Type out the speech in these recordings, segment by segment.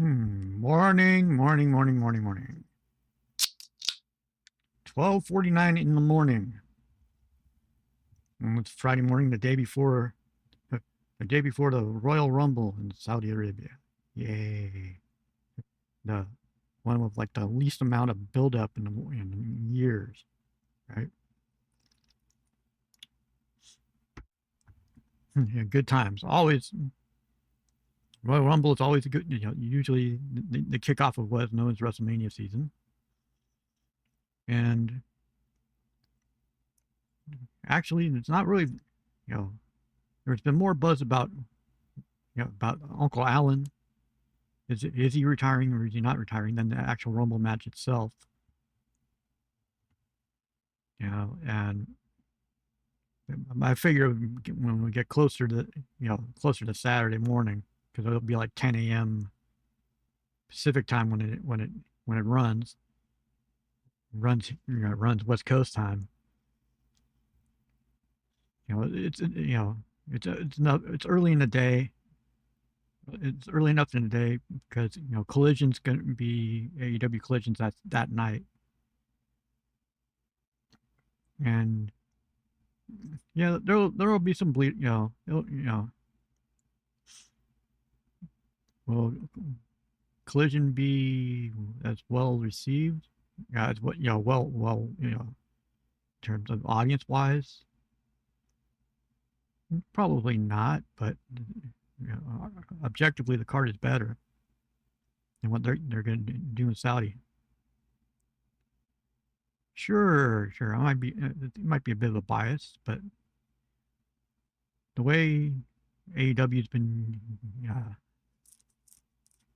Morning, morning, morning, morning, morning. 12:49 in the morning. And it's Friday morning, the day before the Royal Rumble in Saudi Arabia. Yay! The one with like the least amount of buildup in years, right? Yeah, good times. Always Royal Rumble is always a good. Usually the kickoff of what is known as WrestleMania season, and actually it's not really. There's been more buzz about Uncle Allen. Is he retiring or is he not retiring than the actual Rumble match itself? And I figure when we get closer to Saturday morning, because it'll be like 10 a.m. Pacific time when it runs West Coast time. It's early in the day. It's early enough in the day because Collision's going to be AEW Collisions that night, and yeah, there'll be some bleed. Will Collision be as well received? Yeah, as what in terms of audience wise, probably not. But objectively, the card is better than what they're going to do in Saudi. Sure. It might be a bit of a bias, but the way AEW's been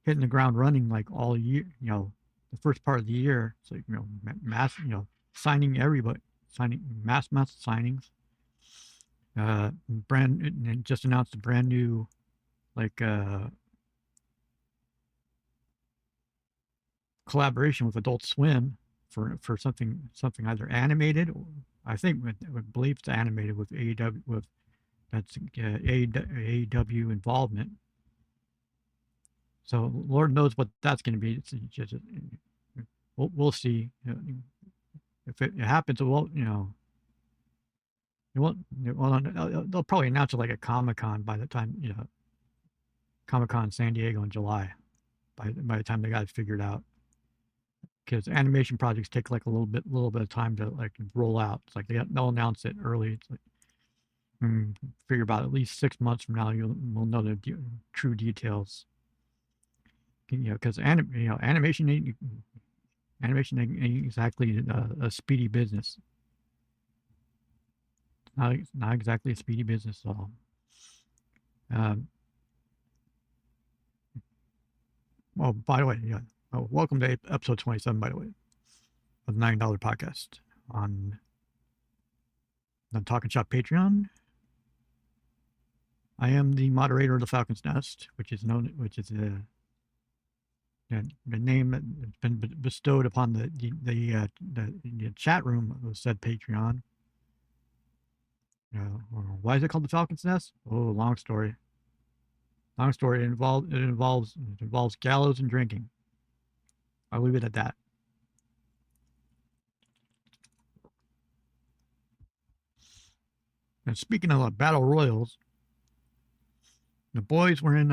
hitting the ground running like all year, the first part of the year, it's like mass, signing everybody, signing mass signings. Brand just announced a brand new like collaboration with Adult Swim for something either animated or I believe it's animated with AEW with that's AEW involvement. So Lord knows what that's going to be. It's just we'll see. If it happens, they'll probably announce it like a Comic Con by the time Comic Con San Diego in July. By the time they got it figured out, because animation projects take like a little bit of time to like roll out. It's like they'll announce it early. It's like figure about at least 6 months from now we'll know the true details. Because animation ain't exactly a speedy business. Not exactly a speedy business at all. Well, by the way, welcome to episode 27, by the way, of the $9 podcast on the TalkNShop Patreon. I am the moderator of the Falcon's Nest, which is the name that's been bestowed upon the chat room of said Patreon. Why is it called the Falcon's Nest? Oh, long story. Long story. It involves gallows and drinking. I'll leave it at that. And speaking of battle royals, the boys were in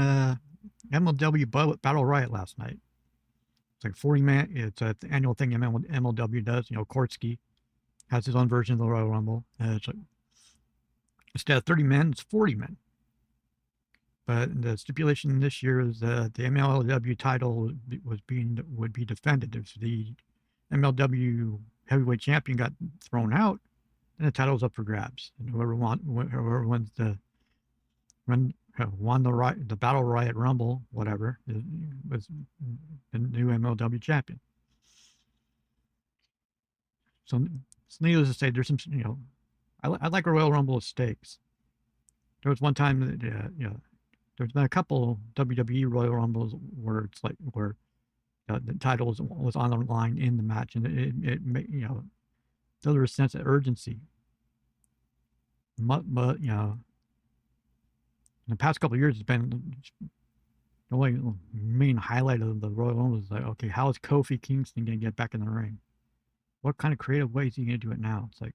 MLW Battle Riot last night. It's like 40 man. It's the annual thing MLW does. Kortsky has his own version of the Royal Rumble. It's like, instead of 30 men, it's 40 men. But the stipulation this year is the MLW title would be defended. If the MLW heavyweight champion got thrown out, then the title's up for grabs. And whoever wins won the Battle Riot Rumble, whatever, was the new MLW champion. So needless to say, there's some, I like a Royal Rumble of stakes. There was one time that, there's been a couple WWE Royal Rumbles where it's like where the title was on the line in the match, and it there was a sense of urgency. But in the past couple of years, the only main highlight of the Royal Rumble is like, okay, how is Kofi Kingston gonna get back in the ring? What kind of creative ways are you gonna do it now? It's like,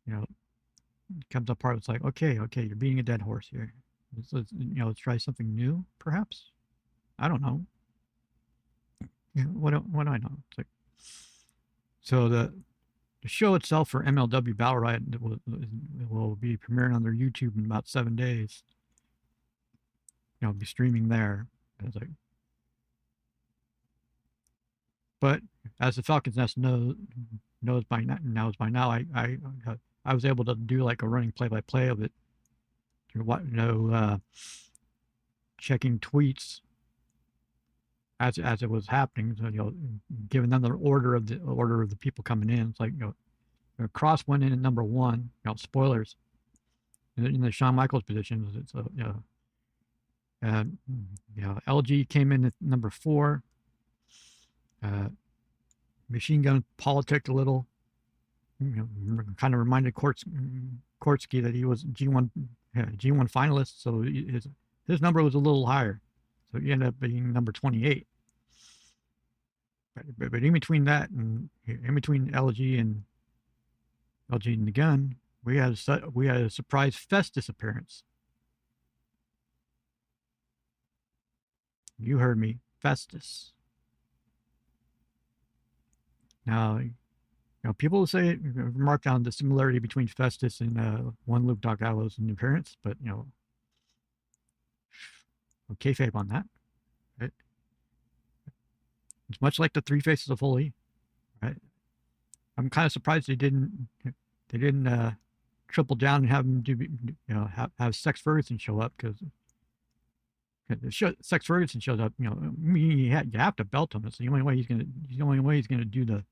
you know, it comes apart. It's like, okay, you're beating a dead horse here. Let's try something new, perhaps. I don't know. Yeah, what do I know? It's like, so the show itself for MLW Battle Riot will be premiering on their YouTube in about 7 days. Be streaming there. It's like, but as the Falcons Nest knows by now, I was able to do like a running play-by-play of it. Checking tweets as it was happening. So giving them the order of the people coming in. It's like Cross went in at number 1. Spoilers. In the Shawn Michaels position, it's LG came in at number 4. Machine Gun politicked a little. Kind of reminded Kortsky that he was G1 finalist, so his number was a little higher. So he ended up being number 28. But in between that and in between LG and the Gun, we had a surprise Festus appearance. You heard me, Festus. Now, people say remark on the similarity between Festus and one Luke Doc Gallows in appearance, but kayfabe on that. Right? It's much like the Three Faces of Holy, right? I'm kind of surprised they didn't triple down and have him do have Sex Ferguson show up, because Sex Ferguson shows up. You have to belt him. It's the only way he's gonna do the.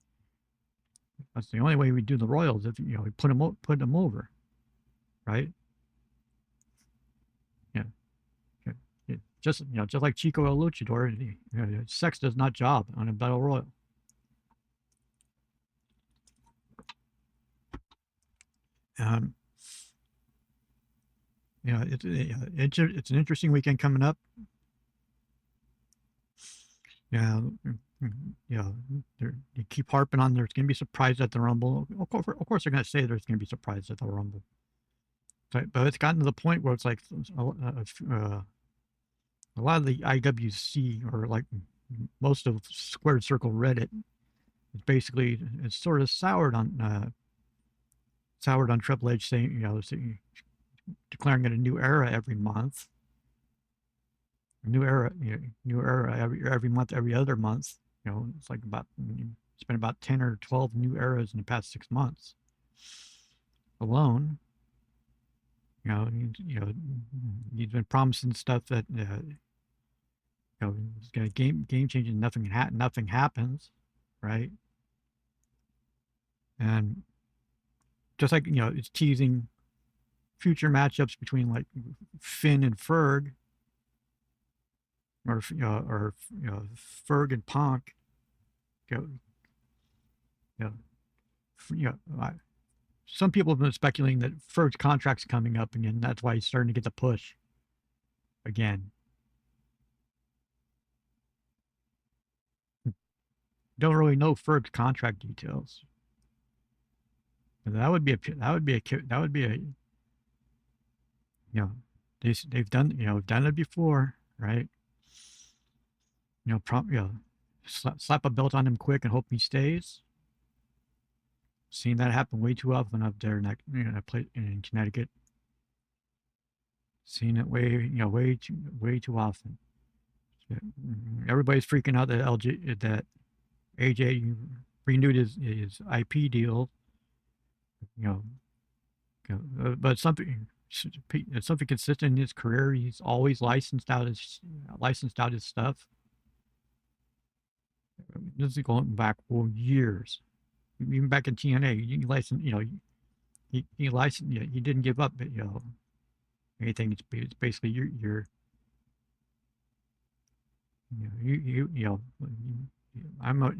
That's the only way we do the Royals, if we put him over, right? Yeah. Just like Chico El Luchador, sex does not job on a battle royal. It's an interesting weekend coming up. They keep harping on there's going to be surprises at the Rumble. Of course, they're going to say there's going to be surprises at the Rumble. But it's gotten to the point where it's like a lot of the IWC, or like most of Squared Circle Reddit, it's sort of soured on Triple H, saying declaring it a new era every month. New era every month, every other month. It's like it's been about 10 or 12 new eras in the past 6 months alone. He's been promising stuff that it's gonna game changing. Nothing happens, right? And just like it's teasing future matchups between like Finn and Ferg, or Ferg and Punk. Some people have been speculating that Ferg's contract's coming up again. That's why he's starting to get the push again. Don't really know Ferg's contract details. That would be a they've done it before, right? Slap a belt on him quick and hope he stays. Seen that happen way too often up there in Connecticut. Seen it way too often. Everybody's freaking out that AJ renewed his IP deal. But it's something consistent in his career. He's always licensed out his stuff. This is going back for years. Even back in TNA, you license, he licensed, he didn't give up, anything. It's basically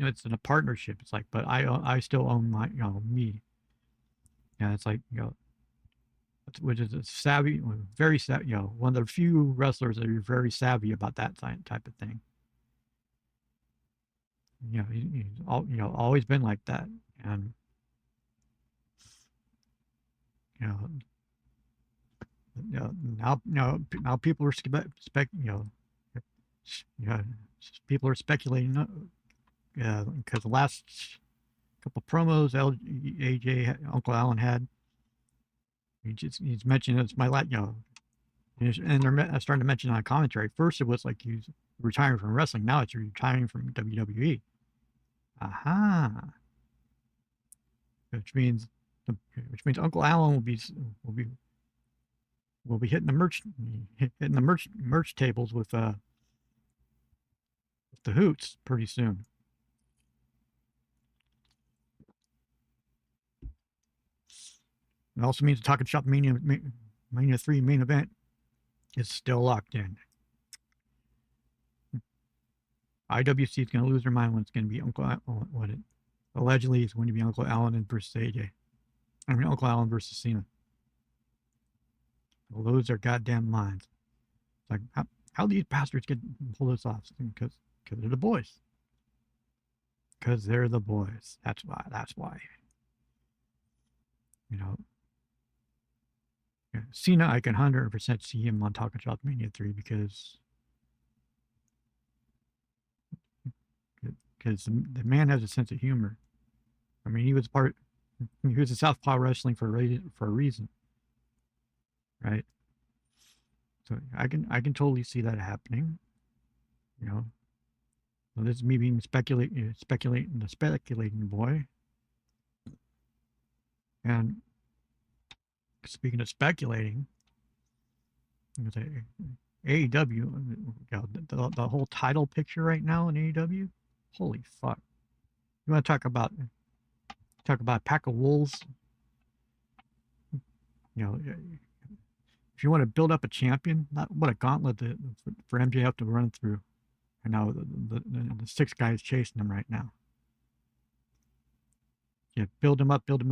it's in a partnership. It's like, but I still own my, me. Yeah, it's like, which is a savvy, very savvy, one of the few wrestlers that are very savvy about that type of thing. He's always been like that, and you know, now people are you know, people are speculating because the last couple promos AJ Uncle Allen had, he's mentioned it's my and they're starting to mention on commentary. First, it was like he's retiring from wrestling. Now it's retiring from WWE. Aha, which means Uncle Allen will be will be hitting the merch tables with the hoots pretty soon. It also means the TalkNShop Mania 3 main event is still locked in. IWC is going to lose their mind when it's going to be what it allegedly is going to be Uncle Allen versus AJ. I mean Uncle Allen versus Cena. They'll lose their goddamn minds. It's like how these bastards can pull this off? Because they're the boys. Because they're the boys. That's why. You know, Cena, I can 100% see him on TalkNShop Mania 3 because the man has a sense of humor. I mean, he was a Southpaw Wrestling for a reason, right? So I can totally see that happening. Well, this is me being speculating boy. And speaking of speculating, AEW, the whole title picture right now in AEW, holy fuck! You want to talk about a pack of wolves? If you want to build up a champion, what a gauntlet for MJF to run through. And now the 6 guys chasing him right now. Build him up. It's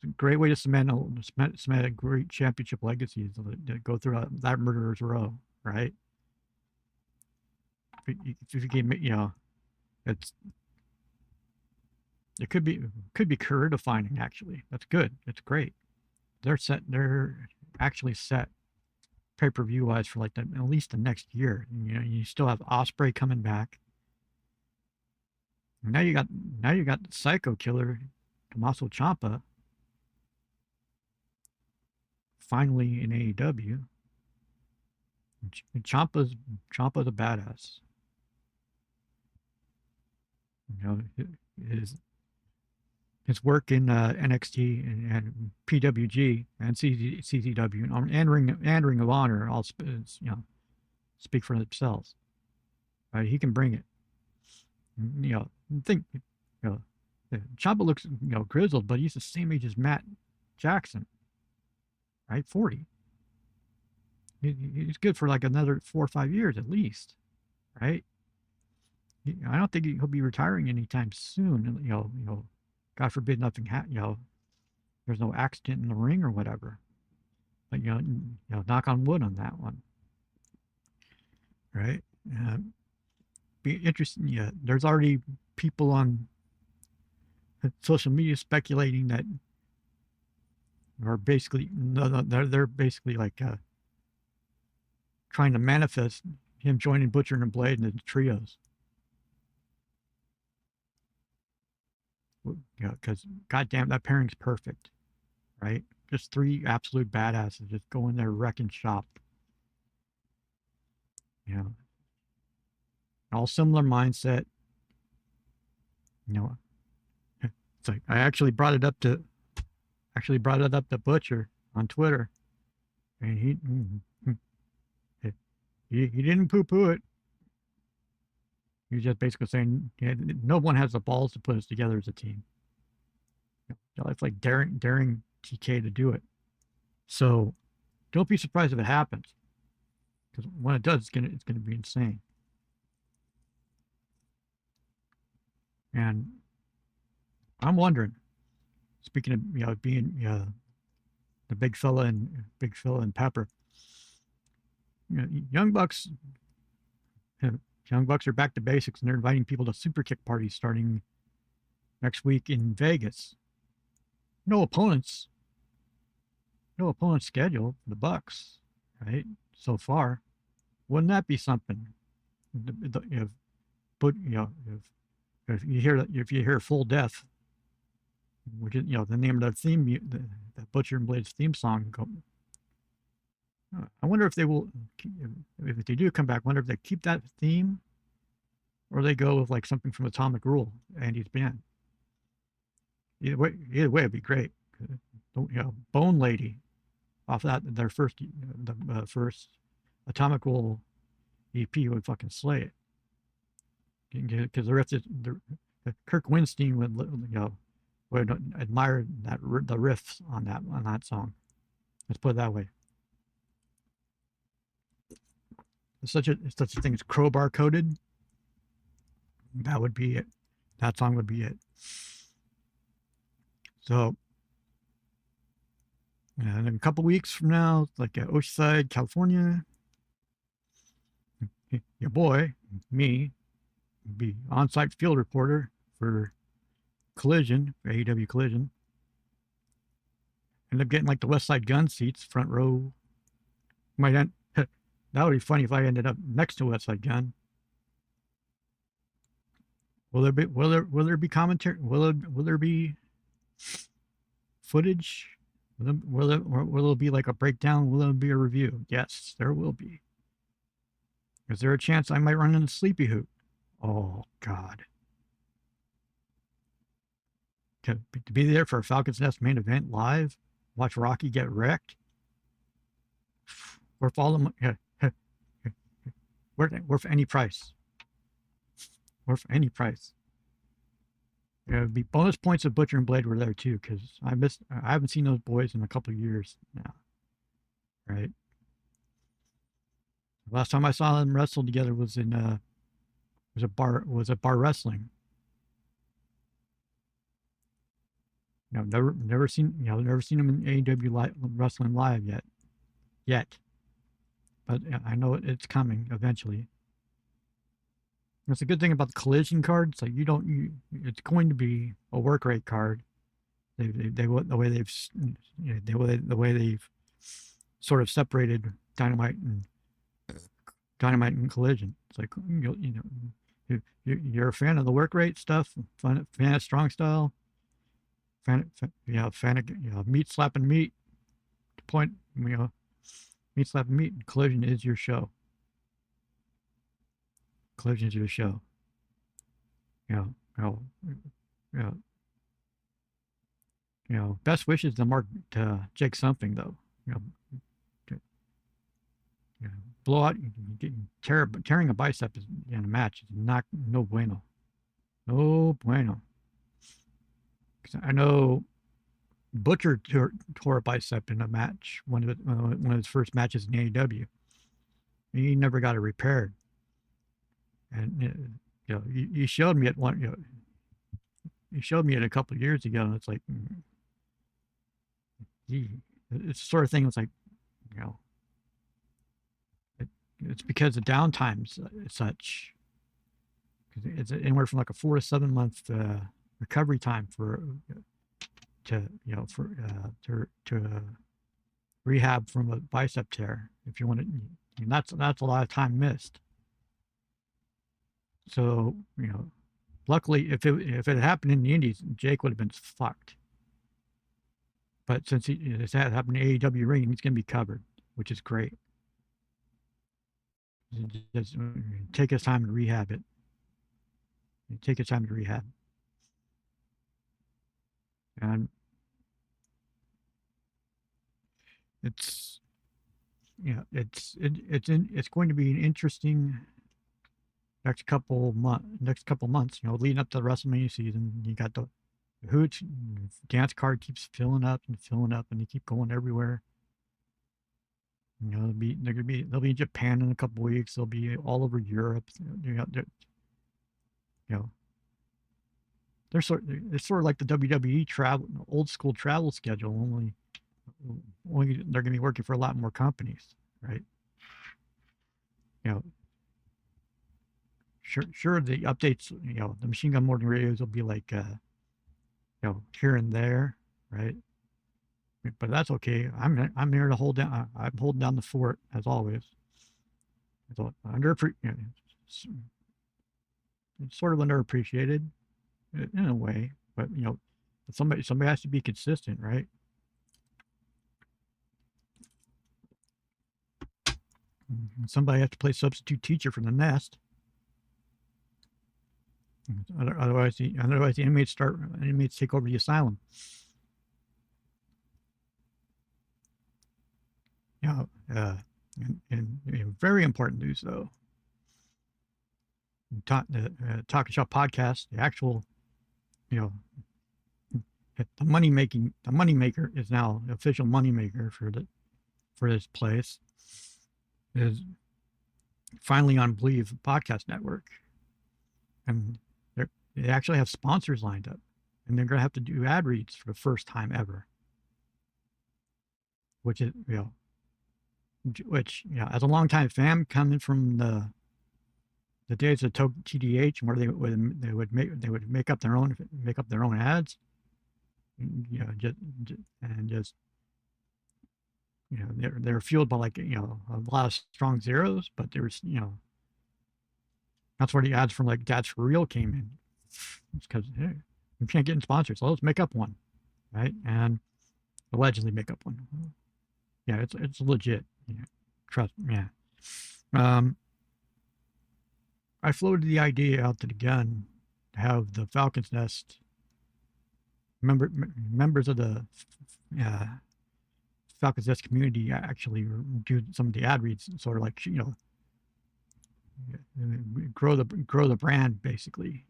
a great way to cement a great championship legacy to go through that murderer's row, right? If you can, it could be career defining. Actually, that's good. It's great. They're actually set pay-per-view wise for at least the next year. You still have Osprey coming back. Now you got the Psycho Killer, Tommaso Ciampa, finally in AEW. Ciampa's a badass. His work in NXT and PWG and CZW and Ring of Honor all speak for themselves. Right? He can bring it. Ciampa looks grizzled, but he's the same age as Matt Jackson, right? 40. He's good for another 4 or 5 years at least, right? I don't think he'll be retiring anytime soon. God forbid nothing there's no accident in the ring or whatever. But knock on wood on that one, right? Be interesting. Yeah, there's already people on social media speculating that are basically they're basically trying to manifest him joining Butcher and Blade in the trios. Because goddamn, that pairing's perfect, right? Just 3 absolute badasses just go in there wrecking shop. All similar mindset. It's like I actually brought it up to Butcher on Twitter, and he didn't poo-poo it. He was just basically saying, no one has the balls to put us together as a team. It's like daring TK to do it. So don't be surprised if it happens, because when it does, it's gonna be insane. And I'm wondering, speaking of being the big fella and Pepper. You know, Young Bucks are back to basics, and they're inviting people to super kick parties starting next week in Vegas. No opponents, no opponents scheduled for the Bucks, right? So far, wouldn't that be something? If but you know if you hear Full Death, which is the name of the theme, the Butcher and Blades theme song. I wonder if they will, if they do come back. I wonder if they keep that theme, or they go with like something from Atomic Rule, Andy's band. Either way, it'd be great. Bone Lady, off that their first first Atomic Rule EP would fucking slay it. Because the riff, Kirk Winstein would admire the riffs on that song. Let's put it that way. Such a thing as Crowbar Coded. That would be it. That song would be it. So, and in a couple weeks from now, like Oceanside, California, your boy, me, be on-site field reporter for Collision, for AEW Collision. End up getting like the West Side Gun seats, front row. Might end. That would be funny if I ended up next to West Side Gun. Will there be commentary? Will there be footage? Will it be like a breakdown? Will there be a review? Yes, there will be. Is there a chance I might run into Sleepy Hoot? Oh God. To be there for a Falcon's Nest main event live, watch Rocky get wrecked, or follow worth any price. Worth any price. It would be bonus points if Butcher and Blade were there too, because I haven't seen those boys in a couple of years now. Right. Last time I saw them wrestle together was in was a bar wrestling. Never seen them in AEW wrestling live yet. But I know it's coming eventually. That's a good thing about the Collision cards. Like it's going to be a work rate card. The way they've sort of separated Dynamite and Collision. It's like you're a fan of the work rate stuff, fan of strong style, fan of meat slapping meat. Point meat slapping meat. Collision is your show. Collision is your show. Best wishes to Jake something though. Blowout, tearing a bicep in a match is no bueno. No bueno. I know Butcher tore a bicep in a match, one of his first matches in AEW. He never got it repaired. And you showed me it you showed me it a couple of years ago, and it's like, it's the sort of thing. It's like, it's because the downtime's such. It's anywhere from like a 4 to 7 month recovery time to rehab from a bicep tear. If you want to, and that's a lot of time missed. So luckily, if it had happened in the Indies, Jake would have been fucked. But since it's happened in AEW ring, he's gonna be covered, which is great. Just take his time to rehab it. Take his time to rehab. And it's it's going to be an interesting next couple months. Leading up to the WrestleMania season, you got the Hooch dance card keeps filling up, and they keep going everywhere. They'll be in Japan in a couple weeks. They'll be all over Europe. It's sort of like the WWE old school travel schedule. Only they're going to be working for a lot more companies, right? You know, sure the updates, the machine gun morning radios will be like, here and there, right? But that's okay. I'm here to hold down. I'm holding down the fort as always. So it's sort of underappreciated in a way, but somebody has to be consistent, right? Somebody has to play substitute teacher for the nest. Otherwise, the inmates take over the asylum. And very important news though. TalkNShop podcast, the actual, you know, the moneymaker is now the official moneymaker for this place is finally on Believe Podcast Network, and they actually have sponsors lined up, and they're going to have to do ad reads for the first time ever, which is as a longtime fan coming from the days of TDH, where they would make up their own ads, just they're fueled by a lot of strong zeros, but there's that's where the ads from like Dad's for Real came in. It's because hey, we can't get in sponsors, so let's make up one, right? And allegedly make up one. Yeah, it's legit. Trust me. Yeah. I floated the idea out to the gun to have the Falcon's Nest members of the Falcon's Nest community actually do some of the ad reads, sort of like grow the brand basically.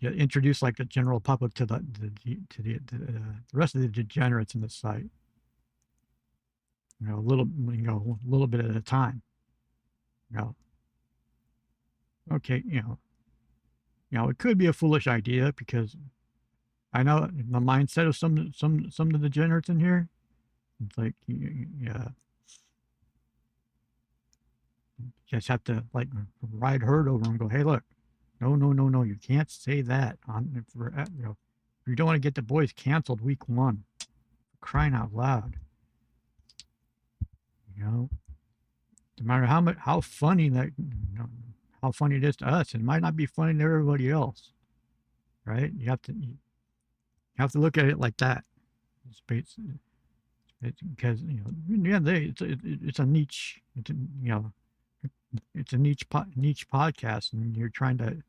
Introduce like the general public to the rest of the degenerates in the site. A little bit at a time. Okay, it could be a foolish idea because I know the mindset of some of the degenerates in here. It's like, yeah, you just have to like ride herd over and go, hey, look, no, you can't say that if you don't want to get the boys canceled week 1, crying out loud. No matter how funny how funny it is to us, it might not be funny to everybody else, right? You have to look at it like that. Because it's a niche. It's a niche podcast, and you're trying to.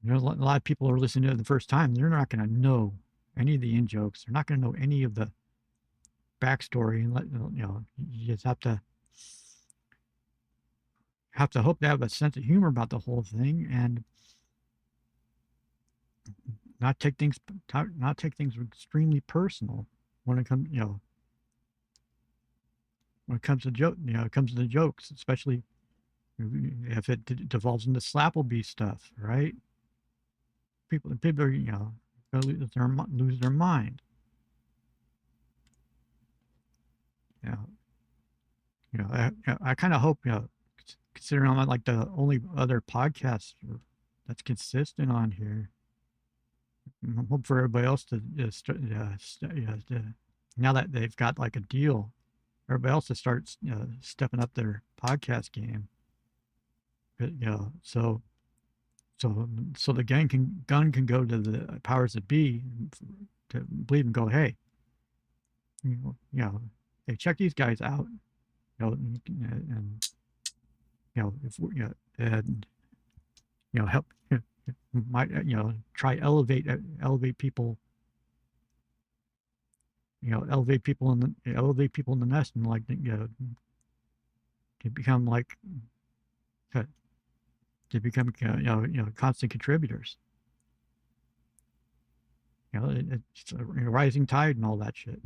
A lot of people are listening to it the first time. They're not going to know any of the in jokes. They're not going to know any of the backstory, and you just have to hope they have a sense of humor about the whole thing, and not take things extremely personal when it comes to the jokes, especially if it devolves into Slapplebeast stuff, right? People are gonna lose their mind. I kind of hope, considering I'm like the only other podcast that's consistent on here, I hope for everybody else to now that they've got like a deal, everybody else to start stepping up their podcast game. But, so the gun can go to the powers that be to believe and go, hey, hey, check these guys out, and if we and help might try elevate people, elevate people in the nest, and like to become like constant contributors. It's a rising tide and all that shit.